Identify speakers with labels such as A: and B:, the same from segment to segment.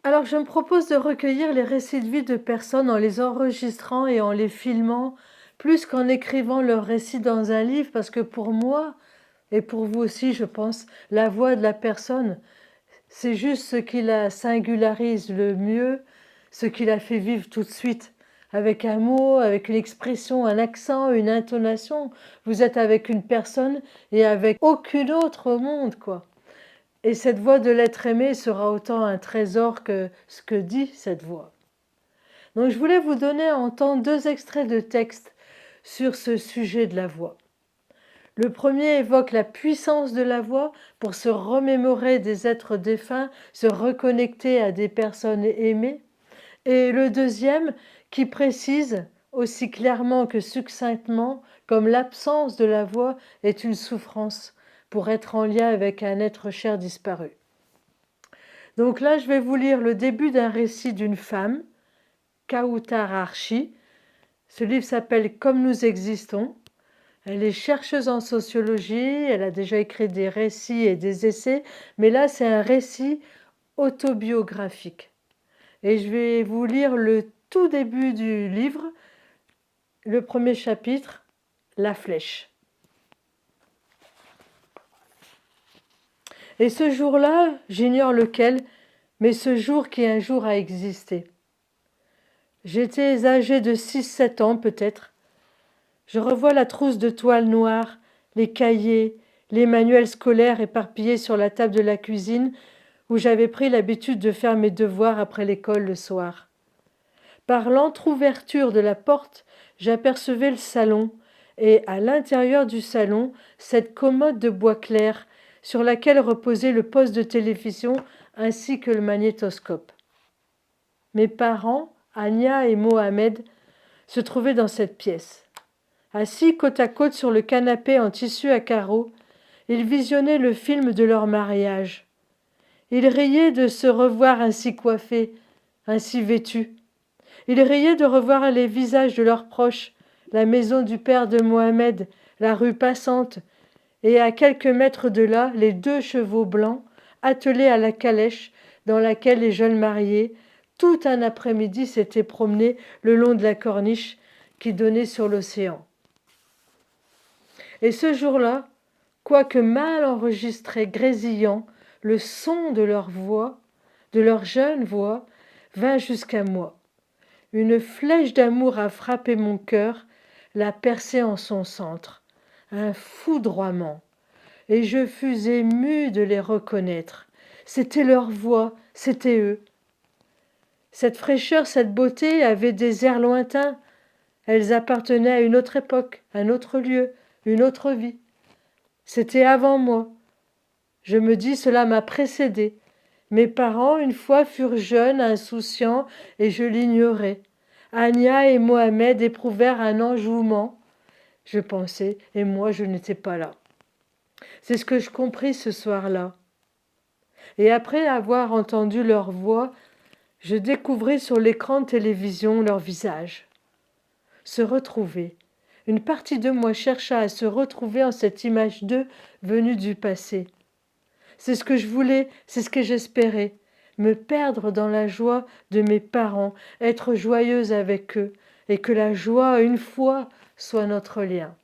A: Alors, je me propose de recueillir les récits de vie de personnes en les enregistrant et en les filmant, plus qu'en écrivant leurs récits dans un livre, parce que pour moi, et pour vous aussi, je pense, la voix de la personne, c'est juste ce qui la singularise le mieux, ce qui la fait vivre tout de suite, avec un mot, avec une expression, un accent, une intonation. Vous êtes avec une personne et avec aucune autre au monde, quoi. Et cette voix de l'être aimé sera autant un trésor que ce que dit cette voix. Donc je voulais vous donner à entendre deux extraits de texte sur ce sujet de la voix. Le premier évoque la puissance de la voix pour se remémorer des êtres défunts, se reconnecter à des personnes aimées. Et le deuxième qui précise aussi clairement que succinctement, comme l'absence de la voix est une souffrance pour être en lien avec un être cher disparu. Donc là, je vais vous lire le début d'un récit d'une femme, Kautar Archi. Ce livre s'appelle Comme nous existons. Elle est chercheuse en sociologie, elle a déjà écrit des récits et des essais, mais là, c'est un récit autobiographique. Et je vais vous lire le tout début du livre, le premier chapitre, La flèche. Et ce jour-là, j'ignore lequel, mais ce jour qui un jour a existé. J'étais âgée de 6-7 ans peut-être. Je revois la trousse de toile noire, les cahiers, les manuels scolaires éparpillés sur la table de la cuisine où j'avais pris l'habitude de faire mes devoirs après l'école le soir. Par l'entr'ouverture de la porte, j'apercevais le salon et, à l'intérieur du salon, cette commode de bois clair sur laquelle reposait le poste de télévision ainsi que le magnétoscope. Mes parents, Anya et Mohamed, se trouvaient dans cette pièce. Assis côte à côte sur le canapé en tissu à carreaux, ils visionnaient le film de leur mariage. Ils riaient de se revoir ainsi coiffés, ainsi vêtus. Ils riaient de revoir les visages de leurs proches, la maison du père de Mohamed, la rue passante, et à quelques mètres de là, les 2 chevaux blancs, attelés à la calèche dans laquelle les jeunes mariés, tout un après-midi, s'étaient promenés le long de la corniche qui donnait sur l'océan. Et ce jour-là, quoique mal enregistré, grésillant, le son de leur voix, de leur jeune voix, vint jusqu'à moi. Une flèche d'amour a frappé mon cœur, l'a percé en son centre. Un foudroiement. Et je fus émue de les reconnaître. C'était leur voix, c'était eux. Cette fraîcheur, cette beauté avaient des airs lointains. Elles appartenaient à une autre époque, un autre lieu, une autre vie. C'était avant moi. Je me dis, cela m'a précédé. Mes parents, une fois, furent jeunes, insouciants, et je l'ignorais. Anya et Mohamed éprouvèrent un enjouement, je pensais, et moi je n'étais pas là. C'est ce que je compris ce soir-là. Et après avoir entendu leur voix, je découvris sur l'écran de télévision leur visage. Se retrouver. Une partie de moi chercha à se retrouver en cette image d'eux venue du passé. C'est ce que je voulais, c'est ce que j'espérais. Me perdre dans la joie de mes parents, être joyeuse avec eux, et que la joie, une fois, soit notre lien.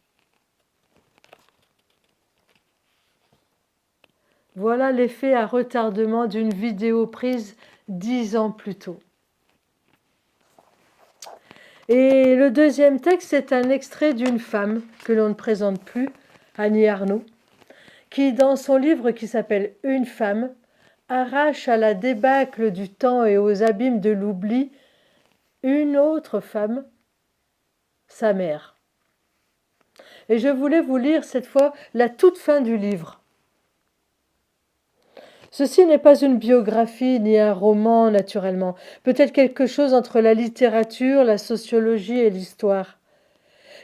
A: Voilà l'effet à retardement d'une vidéo prise 10 ans plus tôt. Et le deuxième texte, c'est un extrait d'une femme que l'on ne présente plus, Annie Arnaud, qui, dans son livre qui s'appelle Une femme, arrache à la débâcle du temps et aux abîmes de l'oubli une autre femme, sa mère. Et je voulais vous lire cette fois la toute fin du livre. Ceci n'est pas une biographie ni un roman, naturellement, peut-être quelque chose entre la littérature, la sociologie et l'histoire.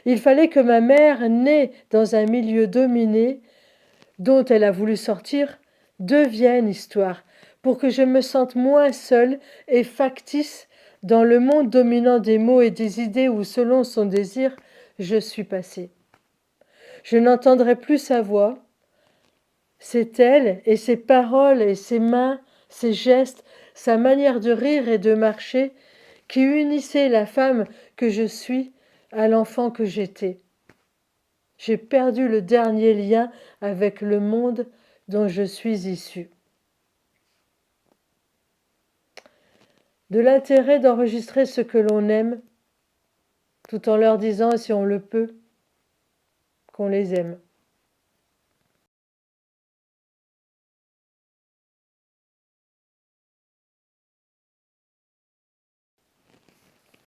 A: Il fallait que ma mère, née dans un milieu dominé, dont elle a voulu sortir, devienne histoire, pour que je me sente moins seule et factice dans le monde dominant des mots et des idées où, selon son désir, je suis passée. Je n'entendrai plus sa voix. C'est elle et ses paroles et ses mains, ses gestes, sa manière de rire et de marcher, qui unissait la femme que je suis à l'enfant que j'étais. J'ai perdu le dernier lien avec le monde dont je suis issue. De l'intérêt d'enregistrer ce que l'on aime, tout en leur disant, si on le peut, qu'on les aime.